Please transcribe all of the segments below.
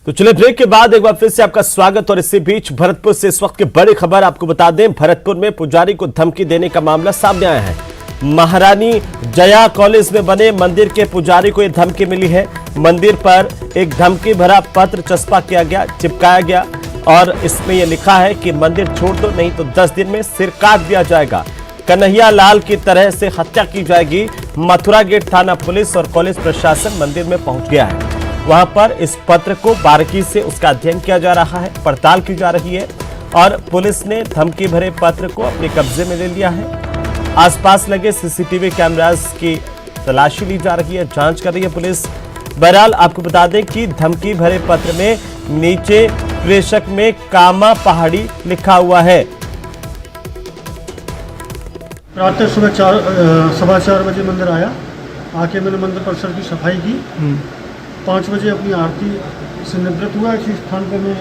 तो चलिए ब्रेक के बाद एक बार फिर से आपका स्वागत। और इसी बीच भरतपुर से इस वक्त की बड़ी खबर आपको बता दें, भरतपुर में पुजारी को धमकी देने का मामला सामने आया है। महारानी जया कॉलेज में बने मंदिर के पुजारी को यह धमकी मिली है। मंदिर पर एक धमकी भरा पत्र चस्पा किया गया, चिपकाया गया और इसमें यह लिखा है कि मंदिर छोड़ दो नहीं तो 10 दिन में सिर काट दिया जाएगा, कन्हैया लाल की तरह से हत्या की जाएगी। मथुरा गेट थाना पुलिस और कॉलेज प्रशासन मंदिर में पहुंच गया है। वहां पर इस पत्र को बारीकी से उसका अध्ययन किया जा रहा है, पड़ताल की जा रही है और पुलिस ने धमकी भरे पत्र को अपने कब्जे में ले लिया है। आसपास लगे सीसीटीवी कैमरास की तलाशी ली जा रही है, जांच कर रही है पुलिस। बहरहाल आपको बता दें कि धमकी भरे पत्र में नीचे प्रेषक में कामा पहाड़ी लिखा हुआ है। प्रातः सुबह 4:15 बजे मंदिर आया, आके मैंने मंदिर परिसर की सफाई की। 5 बजे अपनी आरती से निवृत्त हुआ। इसी स्थान पर मैं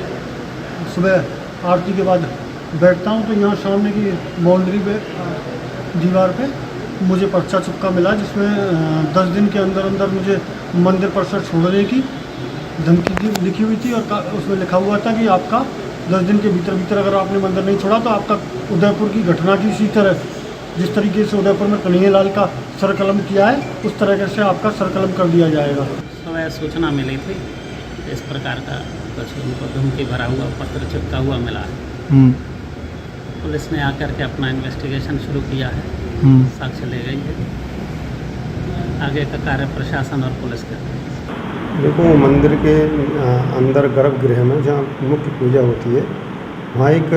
सुबह आरती के बाद बैठता हूँ तो यहाँ सामने की बाउंड्री पे दीवार पे मुझे पर्चा चिपका मिला, जिसमें 10 दिन के अंदर अंदर मुझे मंदिर परिसर छोड़ने की धमकी लिखी हुई थी और उसमें लिखा हुआ था कि आपका 10 दिन के भीतर भीतर अगर आपने मंदिर नहीं छोड़ा तो आपका उदयपुर की घटना की इसी तरह, जिस तरीके से उदयपुर में कन्हैया लाल का सरकलम किया है उस तरह से आपका सरकलम कर दिया जाएगा। सुबह सूचना मिली थी इस प्रकार का कुछ उनको धमकी भरा हुआ पत्र चिपका हुआ मिला है। पुलिस ने आकर के अपना इन्वेस्टिगेशन शुरू किया है, साक्ष्य ले गई है। आगे का कार्य प्रशासन और पुलिस का। देखो, मंदिर के अंदर गर्भगृह में जहाँ मुख्य पूजा होती है वहाँ एक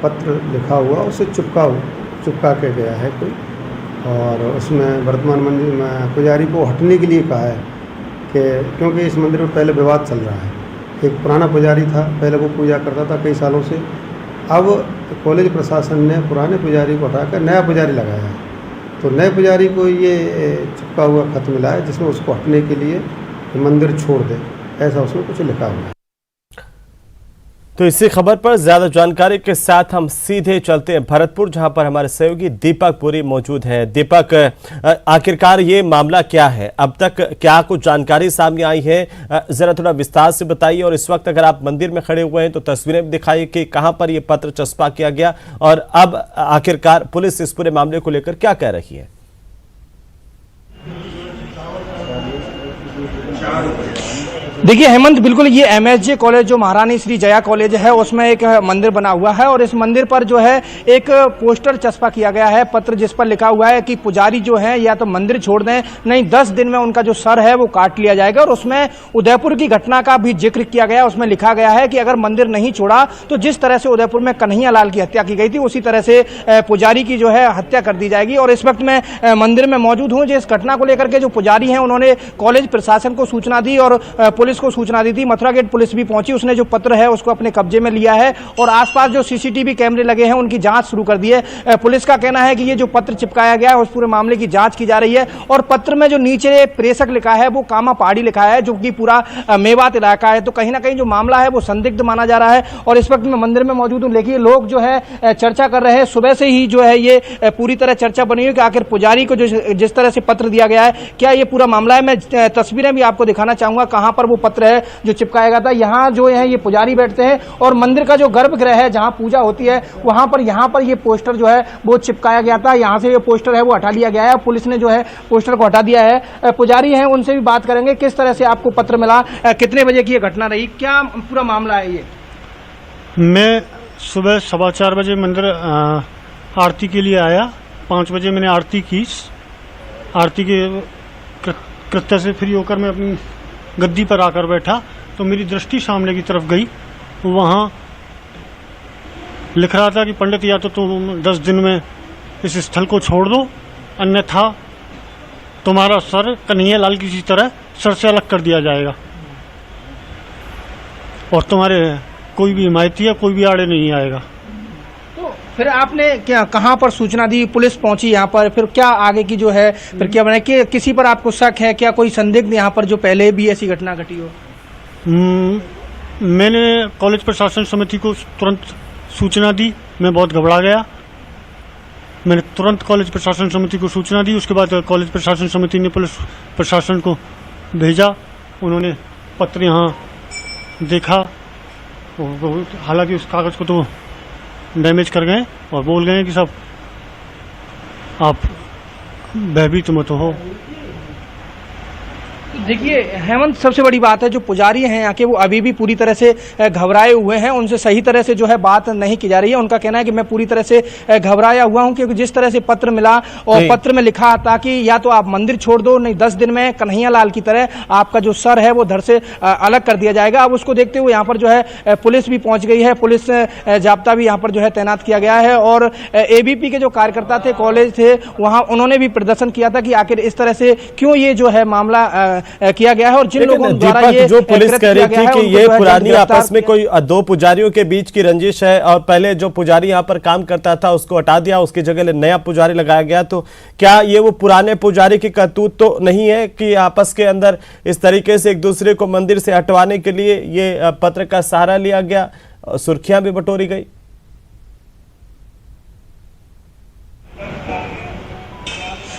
पत्र लिखा हुआ, उसे चिपका के गया है कोई, और उसमें वर्तमान मंदिर में पुजारी को हटने के लिए कहा है कि क्योंकि इस मंदिर में पहले विवाद चल रहा है। एक पुराना पुजारी था, पहले वो पूजा करता था कई सालों से। अब कॉलेज प्रशासन ने पुराने पुजारी को हटाकर नया पुजारी लगाया है, तो नए पुजारी को ये चिपका हुआ खत मिला है जिसमें उसको हटने के लिए मंदिर छोड़ दे, ऐसा उसमें कुछ लिखा हुआ है। तो इसी खबर पर ज्यादा जानकारी के साथ हम सीधे चलते हैं भरतपुर, जहां पर हमारे सहयोगी दीपक पुरी मौजूद हैं। दीपक, आखिरकार ये मामला क्या है? अब तक क्या कुछ जानकारी सामने आई है, जरा थोड़ा विस्तार से बताइए। और इस वक्त अगर आप मंदिर में खड़े हुए हैं तो तस्वीरें भी दिखाइए कि कहां पर ये पत्र चस्पा किया गया और अब आखिरकार पुलिस इस पूरे मामले को लेकर क्या कह रही है। देखिए हेमंत, बिल्कुल ये MSJ कॉलेज जो महारानी श्री जया कॉलेज है उसमें एक मंदिर बना हुआ है और इस मंदिर पर जो है एक पोस्टर चस्पा किया गया है, पत्र जिस पर लिखा हुआ है कि पुजारी जो है या तो मंदिर छोड़ दें नहीं 10 दिन में उनका जो सर है वो काट लिया जाएगा। और उसमें उदयपुर की घटना का भी जिक्र किया गया है। उसमें लिखा गया है कि अगर मंदिर नहीं छोड़ा तो जिस तरह से उदयपुर में कन्हैया लाल की हत्या की गई थी उसी तरह से पुजारी की जो है हत्या कर दी जाएगी। और इस वक्त मैं मंदिर में मौजूद हूँ। जिस घटना को लेकर के जो पुजारी हैं उन्होंने कॉलेज प्रशासन को सूचना दी और पुलिस को सूचना दी थी। मथुरा गेट पुलिस भी पहुंची, उसने जो पत्र है उसको अपने कब्जे में लिया है और आसपास जो सीसीटीवी कैमरे लगे हैं उनकी जांच शुरू कर दी है। पुलिस का कहना है कि ये जो पत्र चिपकाया गया है उस पूरे मामले की जांच की जा रही है और पत्र में जो नीचे प्रेषक लिखा है वो कामा पहाड़ी लिखा है, जो कि पूरा मेवात इलाका है। तो कहीं ना कहीं जो मामला है वो संदिग्ध माना जा रहा है। और इस वक्त मैं मंदिर में मौजूद हूं। देखिए लोग जो है चर्चा कर रहे हैं, सुबह से ही जो है ये पूरी तरह चर्चा बनी हुई कि आखिर पुजारी को जिस तरह से पत्र दिया गया है क्या ये पूरा मामला है। मैं तस्वीरें भी आपको दिखाना चाहूंगा कहां पर वो पत्र है जो चिपकाया गया था। यहाँ जो है ये पुजारी बैठते हैं और मंदिर का जो गर्भगृह है जहाँ पूजा होती है वहां पर यहाँ पर ये पोस्टर जो है वो चिपकाया गया था। यहाँ से ये पोस्टर है वो हटा लिया गया है। पुलिस ने जो है पोस्टर को हटा दिया है। पुजारी हैं उनसे भी बात करेंगे किस तरह से आपको पत्र मिला, कितने बजे की ये घटना रही, क्या पूरा मामला है ये। मैं सुबह 4:15 बजे मंदिर आरती के लिए आया। 5 बजे मैंने आरती की। आरती के कृत्य से फ्री होकर मैं अपनी गद्दी पर आकर बैठा तो मेरी दृष्टि सामने की तरफ गई। वहां लिख रहा था कि पंडित या तो तुम 10 दिन में इस स्थल को छोड़ दो, अन्यथा तुम्हारा सर कन्हैया लाल की तरह सर से अलग कर दिया जाएगा और तुम्हारे कोई भी हिमायती या कोई भी आड़े नहीं आएगा। तो फिर आपने क्या कहां पर सूचना दी, पुलिस पहुंची यहाँ पर, फिर क्या आगे की जो है फिर क्या बना कि किसी पर आपको शक है, क्या कोई संदिग्ध यहाँ पर जो पहले भी ऐसी घटना घटी हो? मैंने कॉलेज प्रशासन समिति को तुरंत सूचना दी। मैं बहुत घबरा गया। मैंने तुरंत कॉलेज प्रशासन समिति को सूचना दी। उसके बाद कॉलेज प्रशासन समिति ने पुलिस प्रशासन को भेजा। उन्होंने पत्र यहाँ देखा, हालांकि उस कागज़ को तो डैमेज कर गए और बोल गए कि सब आप भयभीत मत हो। देखिए हेमंत, सबसे बड़ी बात है जो पुजारी हैं यहाँ के वो अभी भी पूरी तरह से घबराए हुए हैं। उनसे सही तरह से जो है बात नहीं की जा रही है। उनका कहना है कि मैं पूरी तरह से घबराया हुआ हूँ, क्योंकि जिस तरह से पत्र मिला और पत्र में लिखा था कि या तो आप मंदिर छोड़ दो, नहीं 10 दिन में कन्हैया लाल की तरह आपका जो सर है वो धड़ से अलग कर दिया जाएगा। अब उसको देखते हुए यहाँ पर जो है पुलिस भी पहुंच गई है, पुलिस जाब्ता भी यहाँ पर जो है तैनात किया गया है। और एबीपी के जो कार्यकर्ता थे, कॉलेज थे, वहाँ उन्होंने भी प्रदर्शन किया था कि आखिर इस तरह से क्यों ये जो है मामला किया गया है और जिन लोगों द्वारा ये जो पुलिस कह रही थी कि ये पुरानी आपस में कोई दो पुजारियों के बीच की रंजिश है और पहले जो पुजारी यहाँ पर काम करता था उसको हटा दिया, उसकी जगह नया पुजारी लगाया गया, तो क्या ये वो पुराने पुजारी की करतूत तो नहीं है कि आपस के अंदर इस तरीके से एक दूसरे को मंदिर से हटवाने के लिए ये पत्र का सहारा लिया गया, सुर्खियां भी बटोरी गई?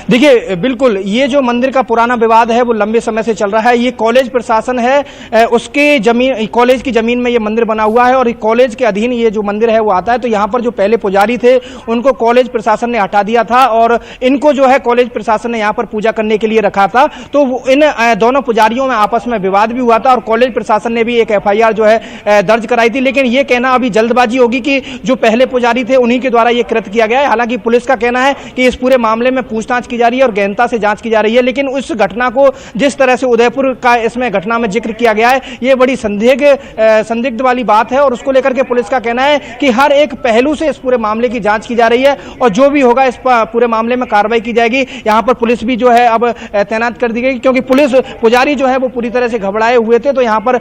देखिए बिल्कुल, ये जो मंदिर का पुराना विवाद है वो लंबे समय से चल रहा है। ये कॉलेज प्रशासन है, उसके जमीन, कॉलेज की जमीन में ये मंदिर बना हुआ है और कॉलेज के अधीन ये जो मंदिर है वो आता है। तो यहाँ पर जो पहले पुजारी थे उनको कॉलेज प्रशासन ने हटा दिया था और इनको जो है कॉलेज प्रशासन ने यहाँ पर पूजा करने के लिए रखा था। तो इन दोनों पुजारियों में आपस में विवाद भी हुआ था और कॉलेज प्रशासन ने भी एक FIR जो है दर्ज कराई थी। लेकिन ये कहना अभी जल्दबाजी होगी कि जो पहले पुजारी थे उन्हीं के द्वारा ये कृत्य किया गया है। हालांकि पुलिस का कहना है कि इस पूरे मामले में पूछताछ जा रही है और गहनता से जांच की जा रही है। लेकिन उस घटना को जिस तरह से उदयपुर का इसमें घटना में जिक्र किया गया है, ये बड़ी संदिग्ध वाली बात है और उसको लेकर के पुलिस का कहना है कि हर एक पहलू से इस पूरे मामले की जांच की जा रही है और जो भी होगा इस पूरे मामले में कार्रवाई की जाएगी। यहां पर पुलिस भी जो है अब तैनात कर दी गई, क्योंकि पुलिस पुजारी जो है वो पूरी तरह से घबराए हुए थे। तो यहां पर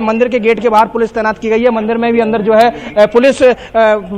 मंदिर के गेट के बाहर पुलिस तैनात की गई है। मंदिर में भी अंदर जो है पुलिस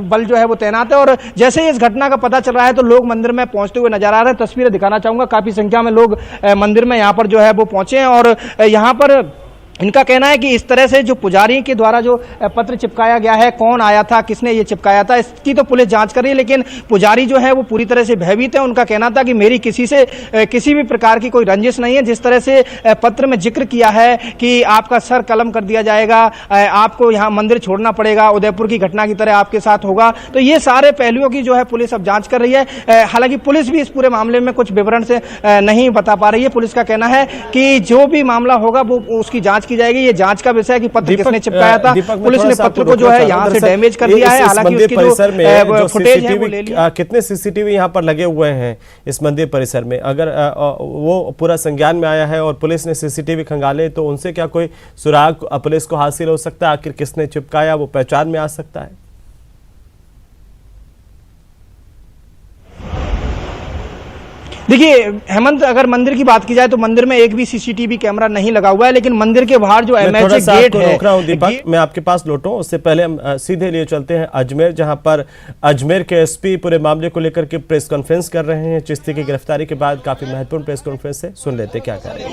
बल जो है वो तैनात है और जैसे ही इस घटना का पता चल रहा है तो लोग मंदिर में पहुंचते हुए नजर आ रहे हैं। तस्वीरें दिखाना चाहूंगा, काफी संख्या में लोग मंदिर में यहां पर जो है वो पहुंचे हैं और यहां पर इनका कहना है कि इस तरह से जो पुजारी के द्वारा जो पत्र चिपकाया गया है, कौन आया था, किसने ये चिपकाया था, इसकी तो पुलिस जांच कर रही है। लेकिन पुजारी जो है वो पूरी तरह से भयभीत है। उनका कहना था कि मेरी किसी भी प्रकार की कोई रंजिश नहीं है। जिस तरह से पत्र में जिक्र किया है कि आपका सर कलम कर दिया जाएगा, आपको यहाँ मंदिर छोड़ना पड़ेगा, उदयपुर की घटना की तरह आपके साथ होगा, तो ये सारे पहलुओं की जो है पुलिस अब जांच कर रही है। हालांकि पुलिस भी इस पूरे मामले में कुछ विवरण से नहीं बता पा रही है। पुलिस का कहना है कि जो भी मामला होगा वो उसकी जांच की जाएगी। ये जांच का विषय है कि पत्र किसने चिपकाया था। पुलिस ने पत्र को जो है यहां से डैमेज कर दिया है। हालांकि उसकी जो फुटेज है वो ले लिया। कितने CCTV यहां पर लगे हुए हैं इस मंदिर परिसर में? अगर वो पूरा संज्ञान में आया है और पुलिस ने CCTV खंगाले तो उनसे क्या कोई सुराग पुलिस को हासिल हो सकता है? आखिर किसने चिपकाया वो पहचान में आ सकता है? देखिए हेमंत, अगर मंदिर की बात की जाए तो मंदिर में एक भी CCTV कैमरा नहीं लगा हुआ है। लेकिन मंदिर के बाहर जो MHA गेट है, रोक रहा हूं दीपक, मैं आपके पास लौटूं उससे पहले हम सीधे लिए चलते हैं अजमेर, जहां पर अजमेर के SP पूरे मामले को लेकर के प्रेस कॉन्फ्रेंस कर रहे हैं। चिश्ती की गिरफ्तारी के बाद काफी महत्वपूर्ण प्रेस कॉन्फ्रेंस है, सुन लेते क्या कह रहे हैं।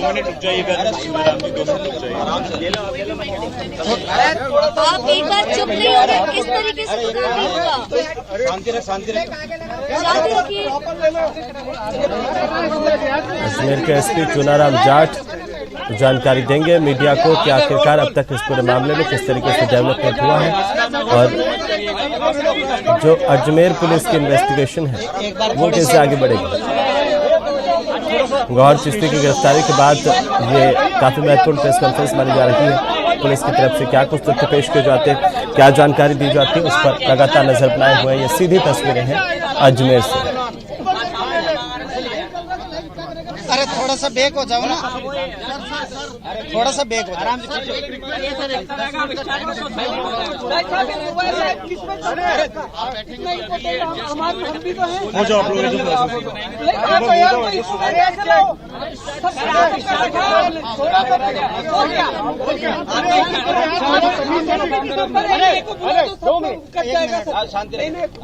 आप एक बार चुप नहीं होंगे, किस तरीके से शांति रखिए। अजमेर के SP चुनाराम जाट जानकारी देंगे मीडिया को कि आखिरकार अब तक इस पूरे मामले में किस तरीके से डेवलपमेंट हुआ है और जो अजमेर पुलिस की इन्वेस्टिगेशन है वो कैसे आगे बढ़ेगी। गौहर चिश्ती की गिरफ्तारी के बाद ये काफी महत्वपूर्ण प्रेस कॉन्फ्रेंस मानी जा रही है। पुलिस की तरफ से क्या कुछ तथ्य पेश किए जाते हैं, क्या जानकारी दी जाती है, उस पर लगातार नजर बनाए हुए ये सीधी तस्वीरें हैं अजमेर से। अरे थोड़ा सा बैक हो जाओ ना, थोड़ा सा बैक हो जाओ। हो जाओ आप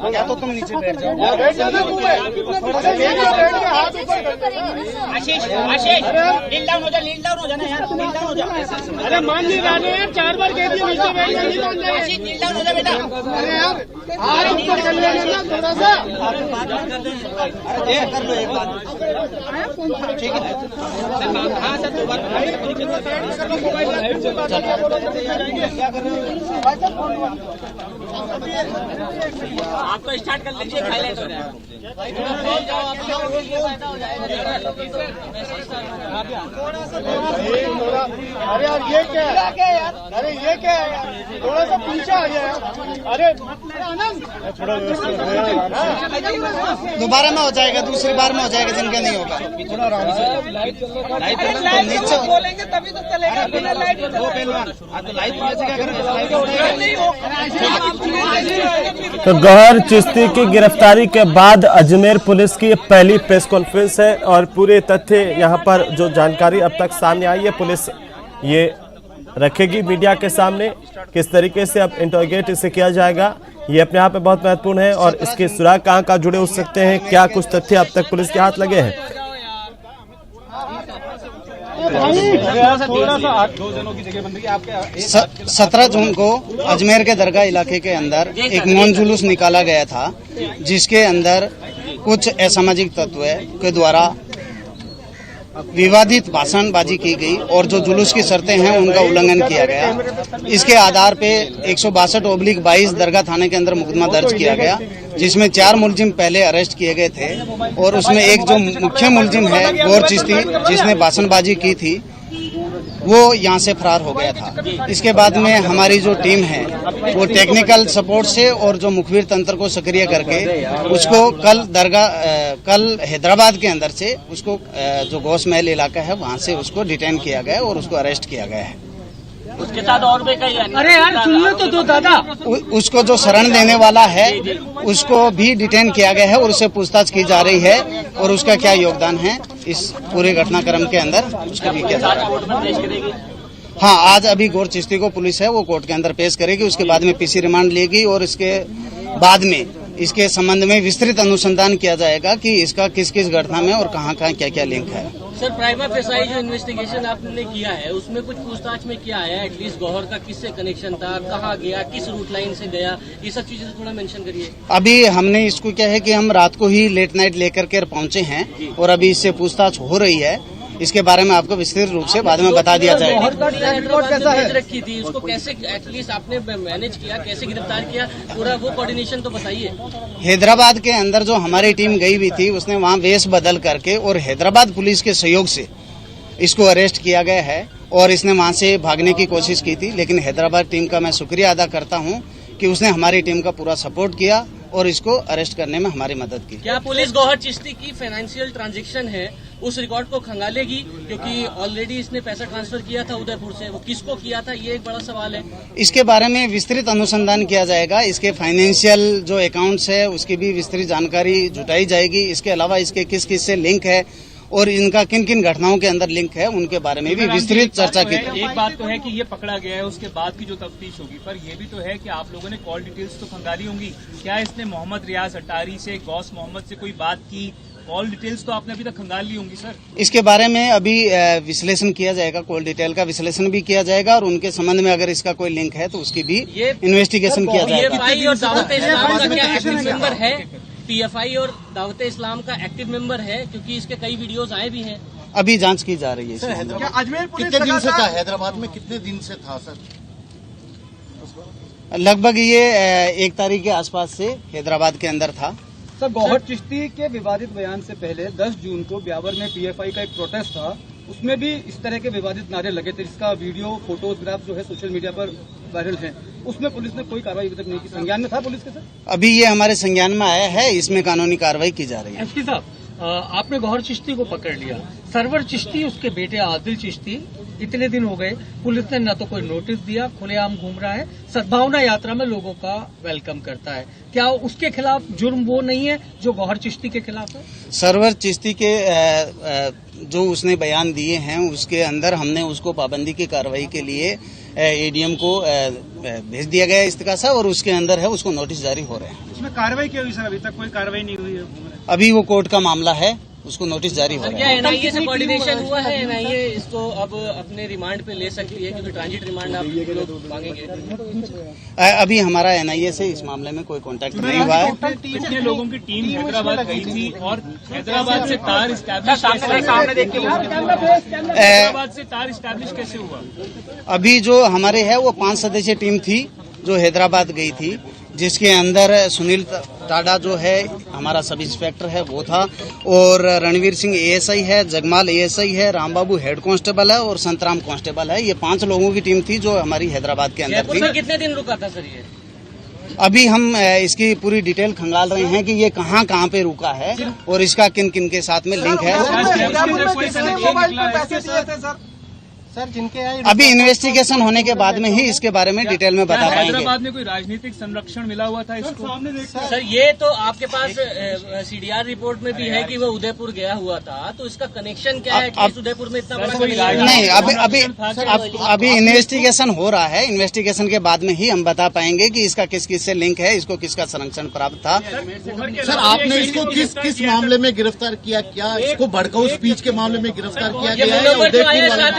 या तो तुम नीचे बैठ जाओ। आशीष नील डाउन हो जा ना यार, नील डाउन हो जा। अरे मान नहीं रहा यार, 4 बार कह दिया। कर लो एक बात, ठीक है। हाँ सर, 2 बार आप तो स्टार्ट कर लीजिए, हाईलाइट हो रहा है। अरे यार ये क्या है यार? अरे ये क्या है यार? थोड़ा सा पीछे आ गया यार। अरे थोड़ा दोबारा में हो जाएगा, दूसरी बार में हो जाएगा, जिनका नहीं होगा। थोड़ा आराम से नीचे बोलेंगे तभी तो चलेगा, बिना लाइट दो पहलवान तो लाइट तो गौहर चिश्ती की गिरफ्तारी के बाद अजमेर पुलिस की पहली प्रेस कॉन्फ्रेंस है और पूरे तथ्य यहां पर जो जानकारी अब तक सामने आई है पुलिस ये रखेगी मीडिया के सामने। किस तरीके से अब इंटरोगेट इसे किया जाएगा ये अपने आप में बहुत महत्वपूर्ण है और इसके सुराग कहां जुड़े हो सकते हैं, क्या कुछ तथ्य अब तक पुलिस के हाथ लगे हैं। 17 जून को अजमेर के दरगाह इलाके के अंदर एक मौन जुलूस निकाला गया था, जिसके अंदर कुछ असामाजिक तत्व के द्वारा विवादित भाषणबाजी की गई और जो जुलूस की शर्तें हैं उनका उल्लंघन किया गया। इसके आधार पे 162/22 दरगाह थाने के अंदर मुकदमा दर्ज किया गया, जिसमें 4 मुलजिम पहले अरेस्ट किए गए थे और उसमें एक जो मुख्य मुलजिम है गौहर चिश्ती, जिसने भाषणबाजी की थी, वो यहाँ से फरार हो गया था। इसके बाद में हमारी जो टीम है वो टेक्निकल सपोर्ट से और जो मुखबिर तंत्र को सक्रिय करके उसको कल हैदराबाद के अंदर से उसको जो गौस महल इलाका है वहाँ से उसको डिटेन किया गया और उसको अरेस्ट किया गया है। उसके साथ और भी कई, अरे यार सुन लो तो दो दादा, उसको जो शरण देने वाला है उसको भी डिटेन किया गया है और उससे पूछताछ की जा रही है और उसका क्या योगदान है इस पूरे घटनाक्रम के अंदर उसको भी किया जा रहा है। हाँ, आज अभी गौहर चिश्ती को पुलिस है वो कोर्ट के अंदर पेश करेगी, उसके बाद में पीसी रिमांड लेगी और इसके बाद में इसके संबंध में विस्तृत अनुसंधान किया जाएगा कि इसका किस किस घटना में और कहाँ कहाँ क्या क्या लिंक है। सर, प्राइमा फेसाई जो इन्वेस्टिगेशन आपने किया है उसमें कुछ पूछताछ में क्या आया? एटलीस्ट गौहर का किससे कनेक्शन था, कहाँ गया, किस रूट लाइन से गया, ये सब चीजें थोड़ा मेंशन करिए। अभी हमने इसको क्या है कि हम रात को ही लेट नाइट लेकर के पहुंचे हैं और अभी इससे पूछताछ हो रही है। इसके बारे में आपको विस्तृत रूप से बाद में बता दिया जाएगा। कैसा है रखी थी उसको, कैसे एटलीस्ट आपने मैनेज किया, कैसे गिरफ्तार किया, पूरा वो कोऑर्डिनेशन तो बताइए। हैदराबाद के अंदर जो हमारी टीम गई हुई थी उसने वहाँ वेश बदल करके और हैदराबाद पुलिस के सहयोग से इसको अरेस्ट किया गया है और इसने वहाँ से भागने की कोशिश की थी, लेकिन हैदराबाद टीम का मैं शुक्रिया अदा करता हूँ कि उसने हमारी टीम का पूरा सपोर्ट किया और इसको अरेस्ट करने में हमारी मदद की। क्या पुलिस गौहर चिश्ती की फाइनेंशियल ट्रांजैक्शन है उस रिकॉर्ड को खंगालेगी, क्योंकि ऑलरेडी इसने पैसा ट्रांसफर किया था उदयपुर से, वो किसको किया था ये एक बड़ा सवाल है। इसके बारे में विस्तृत अनुसंधान किया जाएगा, इसके फाइनेंशियल जो अकाउंट्स है उसकी भी विस्तृत जानकारी जुटाई जाएगी। इसके अलावा इसके किस किस से लिंक है और इनका किन किन घटनाओं के अंदर लिंक है उनके बारे में भी विस्तृत चर्चा की। एक बात तो है कि ये पकड़ा गया है, उसके बाद की जो तफ्तीश होगी, पर यह भी तो है कि आप लोगों ने कॉल डिटेल्स तो खंगाली होंगी। क्या इसने मोहम्मद रियाज अटारी से, गौस मोहम्मद से कोई बात की? कॉल डिटेल्स तो आपने अभी तक खंगाल ली होंगी सर। इसके बारे में अभी विश्लेषण किया जाएगा, कॉल डिटेल का विश्लेषण भी किया जाएगा और उनके संबंध में अगर इसका कोई लिंक है तो उसकी भी इन्वेस्टिगेशन किया जाएगा। PFI और दावत इस्लाम का क्या एक्टिव मेंबर है? PFI और दावत इस्लाम का एक्टिव मेंबर है, क्योंकि इसके कई वीडियोज आए भी हैं। अभी जांच की जा रही है। अजमेर कितने दिन से था? हैदराबाद में कितने दिन से था सर? लगभग ये 1 तारीख के आसपास से हैदराबाद के अंदर था। सर, गौहर चिश्ती के विवादित बयान से पहले 10 जून को ब्यावर में PFI का एक प्रोटेस्ट था, उसमें भी इस तरह के विवादित नारे लगे थे, जिसका वीडियो फोटोग्राफ जो है सोशल मीडिया पर वायरल है। उसमें पुलिस ने कोई कार्रवाई अभी तक नहीं की। संज्ञान में था पुलिस के? सर, अभी ये हमारे संज्ञान में आया है, इसमें कानूनी कार्रवाई की जा रही है। एसपी साहब, आपने गौहर चिश्ती को पकड़ लिया, सरवर चिश्ती उसके बेटे आदिल चिश्ती इतने दिन हो गए, पुलिस ने न तो कोई नोटिस दिया, खुलेआम घूम रहा है, सद्भावना यात्रा में लोगों का वेलकम करता है। क्या उसके खिलाफ जुर्म वो नहीं है जो गौहर चिश्ती के खिलाफ है? सरवर चिश्ती के जो उसने बयान दिए हैं उसके अंदर हमने उसको पाबंदी की कार्रवाई के लिए ADM को भेज दिया गया इस्तिकासा और उसके अंदर है उसको नोटिस जारी हो रहे हैं। इसमें कार्रवाई क्या हुई सर? अभी तक कोई कार्रवाई नहीं हुई है। अभी वो कोर्ट का मामला है उसको नोटिस जारी हो रहा क्या है। एनआईए से कोऑर्डिनेशन हुआ है? एनआईए इसको अब अपने रिमांड पे ले सकती है क्योंकि ट्रांजिट रिमांड आप लोग मांगेंगे। अभी हमारा एनआईए से इस मामले में कोई कांटेक्ट नहीं हुआ है। कितने लोगों की टीम हैदराबाद गई थी और हैदराबाद से तार इस्टेब्लिश कैसे हुआ? अभी जो हमारे है वो 5 सदस्यीय टीम थी जो हैदराबाद गई थी, जिसके अंदर सुनील टाडा जो है हमारा सब इंस्पेक्टर है वो था, और रणवीर सिंह एएसआई है, जगमाल एएसआई है, रामबाबू हेड कांस्टेबल है और संतराम कांस्टेबल है। ये 5 लोगों की टीम थी जो हमारी हैदराबाद के अंदर थी। कितने दिन रुका था सर ये? अभी हम इसकी पूरी डिटेल खंगाल रहे हैं कि ये कहाँ कहाँ पे रुका है और इसका किन किन के साथ में लिंक है। सर जिनके अभी इन्वेस्टिगेशन होने के बाद में ही इसके बारे में डिटेल में बता पाएंगे। हैदराबाद में कोई राजनीतिक संरक्षण मिला हुआ था इसको? सर ये तो आपके पास सीडीआर रिपोर्ट में भी है कि वो उदयपुर गया हुआ था, तो इसका कनेक्शन क्या है कि उदयपुर में इतना बड़ा? नहीं, अभी इन्वेस्टिगेशन हो रहा है। इन्वेस्टिगेशन के बाद में ही हम बता पाएंगे कि इसका किस किस से लिंक है, इसको किसका संरक्षण प्राप्त था। सर आपने इसको किस मामले में गिरफ्तार किया? क्या इसको भड़काऊ स्पीच के मामले में गिरफ्तार किया गया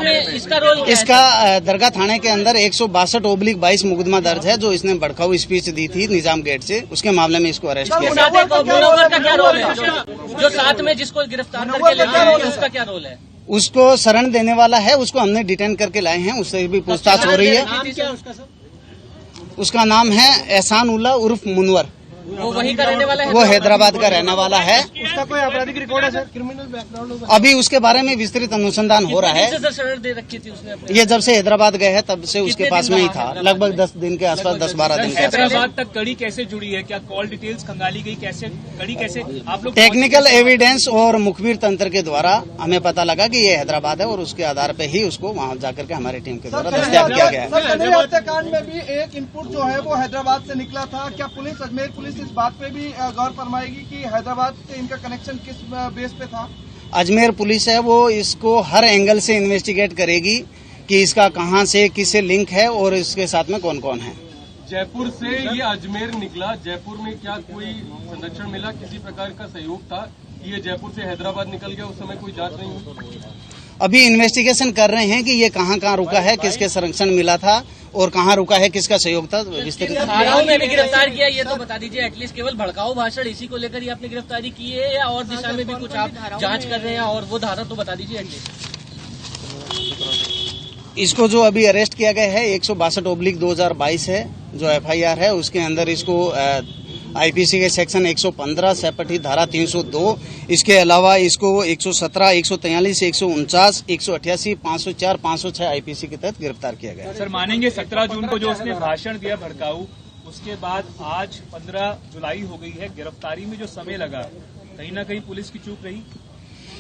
है? इसका दरगाह थाने के अंदर 162/22 मुकदमा दर्ज है जो इसने भड़काऊ स्पीच दी थी निजाम गेट से, उसके मामले में इसको अरेस्ट किया। मुनव्वर का क्या रोल है? जो साथ में जिसको गिरफ्तार करके ले गए उसका क्या रोल है? उसको शरण देने वाला है, उसको हमने डिटेन करके लाए हैं, उससे भी पूछताछ हो रही है। उसका नाम है एहसान उल्ला उर्फ मुनव्वर। वो वहीं का रहने वाला है? वो हैदराबाद का रहने वाला है। उसका कोई आपराधिक रिकॉर्ड है सर? Criminal background? अभी उसके बारे में विस्तृत अनुसंधान हो रहा है। शरण दे रखी थी उसने अपने? ये जब से हैदराबाद गए हैं तब से उसके पास में ही था, लगभग 10 दिन के आसपास, 10-12 दिन के आसपास। हैदराबाद तक कड़ी कैसे जुड़ी है? क्या कॉल डिटेल्स खंगाली गई? कैसे कड़ी कैसे आप लोग? टेक्निकल एविडेंस और मुखबिर तंत्र के द्वारा हमें पता लगा कि ये हैदराबाद है और उसके आधार पे ही उसको वहाँ जाकर के हमारी टीम के द्वारा दस्तयाब किया गया है। संजय हत्याकांड में भी एक इनपुट जो है वो हैदराबाद से निकला था। क्या पुलिस, अजमेर पुलिस इस बात पे भी गौर फरमाएगी कि हैदराबाद से इनका कनेक्शन किस बेस पे था? अजमेर पुलिस है वो इसको हर एंगल से इन्वेस्टिगेट करेगी कि इसका कहां से किससे लिंक है और इसके साथ में कौन कौन है। जयपुर से ये अजमेर निकला, जयपुर में क्या कोई संरक्षण मिला, किसी प्रकार का सहयोग था? ये जयपुर से हैदराबाद निकल गया, उस समय कोई जांच नहीं हुई? अभी इन्वेस्टिगेशन कर रहे हैं कि ये कहां कहां रुका है, किसके संरक्षण मिला था और कहां रुका है, किसका सहयोग था। धाराओं में भी गिरफ्तार किया, ये तो बता दीजिए एटलीस्ट। केवल भड़काऊ भाषण इसी को लेकर ही आपने गिरफ्तारी की है या और दिशा में भी कुछ आप जांच कर रहे हैं? और वो धारा तो बता दीजिए एटलीस्ट। इसको जो अभी अरेस्ट किया गया है 162/2022 है जो FIR है, उसके अंदर इसको आईपीसी के सेक्शन 115 सेपटी धारा 302, इसके अलावा इसको 117, 143, 149, 188, 504, 506 आईपीसी के तहत गिरफ्तार किया गया। सर मानेंगे 17 जून को जो उसने भाषण दिया भड़काऊ, उसके बाद आज 15 जुलाई हो गई है, गिरफ्तारी में जो समय लगा कहीं ना कहीं पुलिस की चूक रही?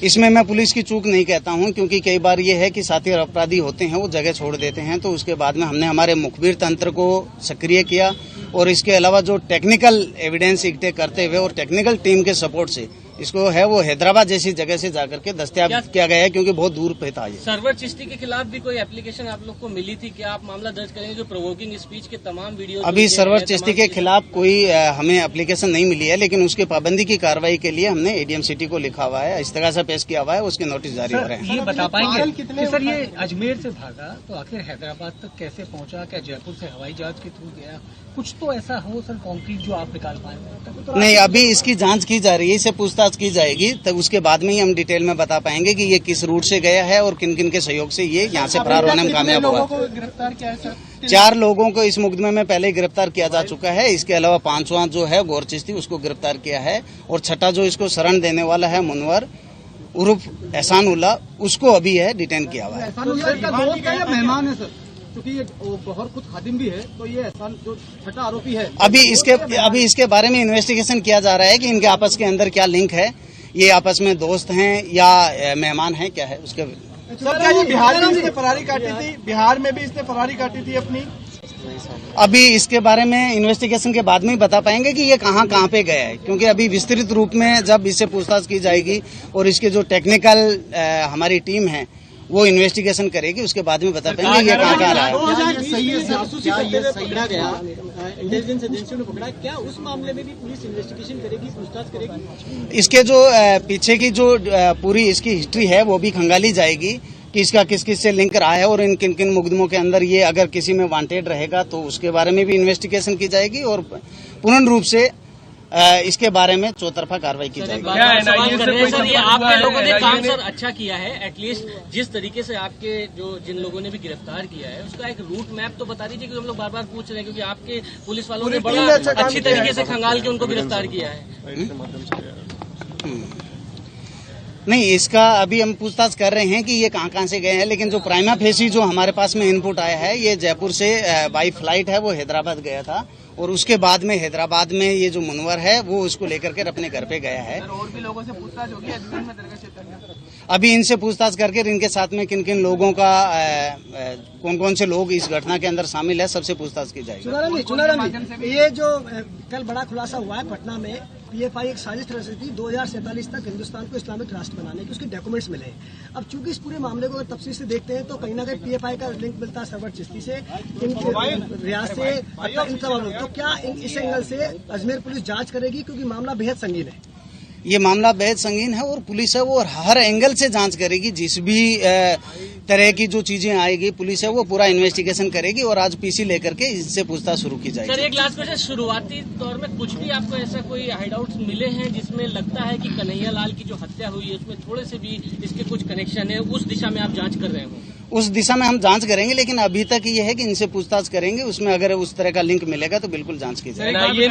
इसमें मैं पुलिस की चूक नहीं कहता हूं, क्योंकि कई बार ये है कि साथी अपराधी होते हैं वो जगह छोड़ देते हैं, तो उसके बाद में हमने हमारे मुखबिर तंत्र को सक्रिय किया और इसके अलावा जो टेक्निकल एविडेंस इकट्ठे करते हुए और टेक्निकल टीम के सपोर्ट से इसको है वो हैदराबाद जैसी जगह से जाकर के दस्तयाब किया गया है, क्योंकि बहुत दूर पे था ये। सरवर चिश्ती के खिलाफ भी कोई एप्लीकेशन आप लोग को मिली थी? क्या आप मामला दर्ज करेंगे? जो प्रोवोकिंग स्पीच के तमाम वीडियो अभी सरवर चिश्ती के खिलाफ कोई हमें एप्लीकेशन नहीं मिली है, लेकिन उसके पाबंदी की कार्रवाई के लिए हमने ADM सिटी को लिखा हुआ है, इस्तेगासा पेश किया हुआ है, उसके नोटिस जारी हो रहे हैं। ये बता पाएंगे कि सर ये अजमेर से भागा तो आखिर हैदराबाद तक कैसे पहुंचा? क्या जयपुर से हवाई जहाज के थ्रू गया? कुछ तो ऐसा हो सर कॉन्क्रीट जो आप निकाल पाए? नहीं, अभी इसकी जांच की जा रही है, इससे पूछताछ की जाएगी, तब उसके बाद में ही हम डिटेल में बता पाएंगे कि ये किस रूट से गया है और किन किन के सहयोग से ये यहाँ से फरार होने में कामयाब हुआ। गिरफ्तार किया है सर? 4 लोगों को इस मुकदमे में पहले गिरफ्तार किया जा चुका है। इसके अलावा 5वां जो है गौर चिश्ती, उसको गिरफ्तार किया है, और छठा जो इसको शरण देने वाला है मुनव्वर उर्फ एहसान उल्ला, उसको अभी है डिटेन किया हुआ है। मेहमान है सर, क्योंकि ये बहुत खुद खादिम भी है, तो ये एहसान जो छठा आरोपी है। अभी इसके बारे में इन्वेस्टिगेशन किया जा रहा है कि इनके आपस के अंदर क्या लिंक है, ये आपस में दोस्त हैं या मेहमान हैं, क्या है उसके। सर क्या ये बिहार में इसने फरारी काटी थी? बिहार में भी इसने फरारी काटी थी अपनी? अभी इसके बारे में इन्वेस्टिगेशन के बाद में ही बता पाएंगे कि ये कहाँ पे गया है, क्योंकि अभी विस्तृत रूप में जब इससे पूछताछ की जाएगी और इसके जो टेक्निकल हमारी टीम है वो इन्वेस्टिगेशन करेगी, उसके बाद में बता पाएंगे ये कहाँ रहा है। इंटेलिजेंस एजेंसियों ने पकड़ा, क्या उस मामले में भी पुलिस इन्वेस्टिगेशन करेगी, पूछताछ करेगी? इसके जो पीछे की जो पूरी इसकी हिस्ट्री है वो भी खंगाली जाएगी कि इसका किस किस से लिंक रहा है और इन किन किन मुकदमों के अंदर ये अगर किसी में वांटेड रहेगा तो उसके बारे में भी इन्वेस्टिगेशन की जाएगी और पूर्ण रूप से इसके बारे में चौतरफा कार्रवाई की जाएगी। सर, ये आपके लोगों ने काम सर अच्छा किया है, एटलीस्ट जिस तरीके से आपके जिन लोगों ने भी गिरफ्तार किया है उसका एक रूट मैप तो बता दीजिए, क्योंकि हम लोग बार बार पूछ रहे हैं, क्योंकि आपके पुलिस वालों ने बड़ा अच्छी तरीके से खंगाल के उनको गिरफ्तार किया है। नहीं, इसका अभी हम पूछताछ कर रहे हैं कि ये कहाँ से गए हैं, लेकिन जो प्राइमा फेसी जो हमारे पास में इनपुट आया है, ये जयपुर से बाई फ्लाइट है, वो हैदराबाद गया था और उसके बाद में हैदराबाद में ये जो मुनवर है वो उसको लेकर के अपने घर पे गया है। और भी लोगों से पूछताछ होगी अजमेर में दरगाह क्षेत्र में? अभी इनसे पूछताछ करके इनके साथ में किन किन लोगों का कौन कौन से लोग इस घटना के अंदर शामिल है, सबसे पूछताछ की जाएगी। ये जो कल बड़ा खुलासा हुआ है पटना में, पीएफआई एक साजिश रच रही थी 2047 तक हिंदुस्तान को इस्लामिक राष्ट्र बनाने की, उसके डॉक्यूमेंट्स मिले हैं। अब चूंकि इस पूरे मामले को अगर तफसील से देखते हैं तो कहीं ना कहीं पीएफआई का लिंक मिलता है सरवर चिश्ती से, रियाज से, इन तमाम। तो क्या इस एंगल से अजमेर पुलिस जांच करेगी, क्योंकि मामला बेहद संगीन है? ये मामला बेहद संगीन है और पुलिस है वो हर एंगल से जांच करेगी, जिस भी तरह की जो चीजें आएगी पुलिस है वो पूरा इन्वेस्टिगेशन करेगी और आज पीसी लेकर के इससे पूछताछ शुरू की जाएगी। सर, एक लास्ट क्वेश्चन, शुरुआती दौर में कुछ भी आपको ऐसा कोई हाइडआउट्स मिले हैं जिसमें लगता है कि कन्हैया लाल की जो हत्या हुई है उसमें थोड़े से भी इसके कुछ कनेक्शन है, उस दिशा में आप जांच कर रहे हो? उस दिशा में हम जांच करेंगे, लेकिन अभी तक ये है कि इनसे पूछताछ करेंगे, उसमें अगर उस तरह का लिंक मिलेगा तो बिल्कुल जांच की जाएगी।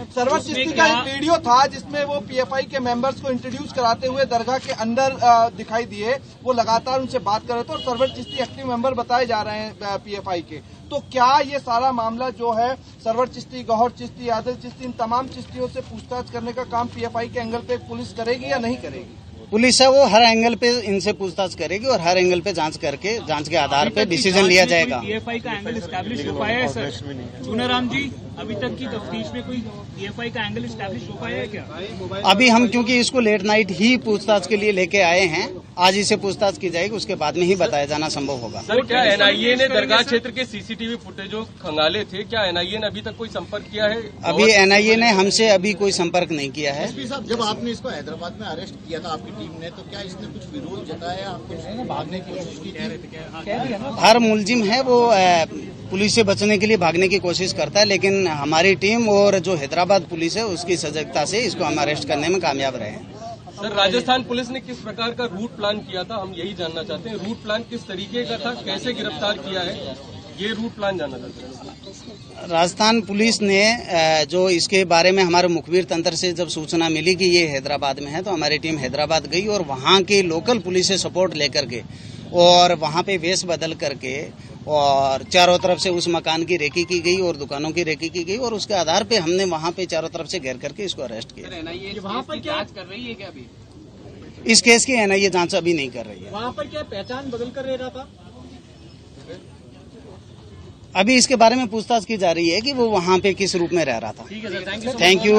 सरवर चिश्ती का एक वीडियो था जिसमें वो पीएफआई के मेंबर्स को इंट्रोड्यूस कराते हुए दरगाह के अंदर दिखाई दिए, वो लगातार उनसे बात कर रहे थे और सरवर चिश्ती एक्टिव मेंबर बताए जा रहे हैं पीएफआई के। तो क्या ये सारा मामला जो है सरवर चिश्ती, गौहर चिश्ती, आदिल चिश्ती, इन तमाम चिश्तियों से पूछताछ करने का काम पीएफआई के एंगल पे पुलिस करेगी या नहीं करेगी? पुलिस है वो हर एंगल पे इनसे पूछताछ करेगी और हर एंगल पे जांच करके जांच के आधार पे डिसीजन लिया जाएगा। पीएफआई का एंगल एस्टैब्लिश हो पाया है सर? चुनाराम जी, अभी तक की तफ्तीश में कोई पीएफआई का एंगल एस्टैब्लिश हो पाया है क्या? अभी हम क्योंकि इसको लेट नाइट ही पूछताछ के लिए लेके आए हैं, आज इसे पूछताछ की जाएगी, उसके बाद में ही बताया जाना संभव होगा। सर, क्या एनआईए ने दरगाह क्षेत्र के सीसीटीवी फुटेजों खंगाले थे, क्या एनआईए ने अभी तक कोई संपर्क किया है? अभी एनआईए ने हमसे अभी कोई संपर्क नहीं किया है। जब आपने इसको हैदराबाद में अरेस्ट किया था आपकी टीम ने, तो क्या इसने कुछ विरोध जताया, आपको भागने की कोशिश की थी? हर मुलजिम है वो पुलिस से बचने के लिए भागने की कोशिश करता है, लेकिन हमारी टीम और जो हैदराबाद पुलिस है उसकी सजगता से इसको हम अरेस्ट करने में कामयाब रहे हैं। सर, राजस्थान पुलिस ने किस प्रकार का रूट प्लान किया था, हम यही जानना चाहते हैं। रूट प्लान किस तरीके का था, कैसे गिरफ्तार किया है, ये रूट प्लान जानना चाहते हैं। राजस्थान पुलिस ने जो इसके बारे में हमारे मुखबिर तंत्र से जब सूचना मिली कि ये हैदराबाद में है, तो हमारी टीम हैदराबाद गई और वहाँ के लोकल पुलिस से सपोर्ट लेकर के और वहाँ पे वेश बदल करके और चारों तरफ से उस मकान की रेकी की गई और दुकानों की रेकी की गई और उसके आधार पे हमने वहाँ पे चारों तरफ से घेर करके इसको अरेस्ट किया। वहाँ पर क्या जांच कर रही है क्या अभी? इस केस की एनआईए जांच अभी नहीं कर रही है। वहाँ पर क्या पहचान बदल कर रह रहा था? अभी इसके बारे में पूछताछ की जा रही है कि वो वहाँ पे किस रूप में रह रहा था। ठीक है सर, थैंक यू।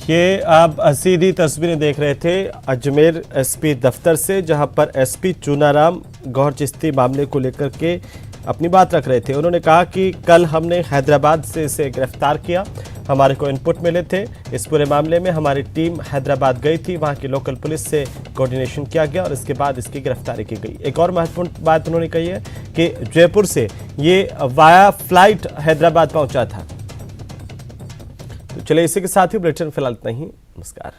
ये आप सीधी तस्वीरें देख रहे थे अजमेर एसपी दफ्तर से, जहां पर एसपी चुनाराम गौहर चिश्ती मामले को लेकर के अपनी बात रख रहे थे। उन्होंने कहा कि कल हमने हैदराबाद से इसे गिरफ्तार किया, हमारे को इनपुट मिले थे, इस पूरे मामले में हमारी टीम हैदराबाद गई थी, वहां की लोकल पुलिस से कोऑर्डिनेशन किया गया और इसके बाद इसकी गिरफ्तारी की गई। एक और महत्वपूर्ण बात उन्होंने कही है कि जयपुर से ये वाया फ्लाइट हैदराबाद पहुंचा था। तो चलिए इसी के साथ ही बुलेटिन फिलहाल इतना ही। नमस्कार।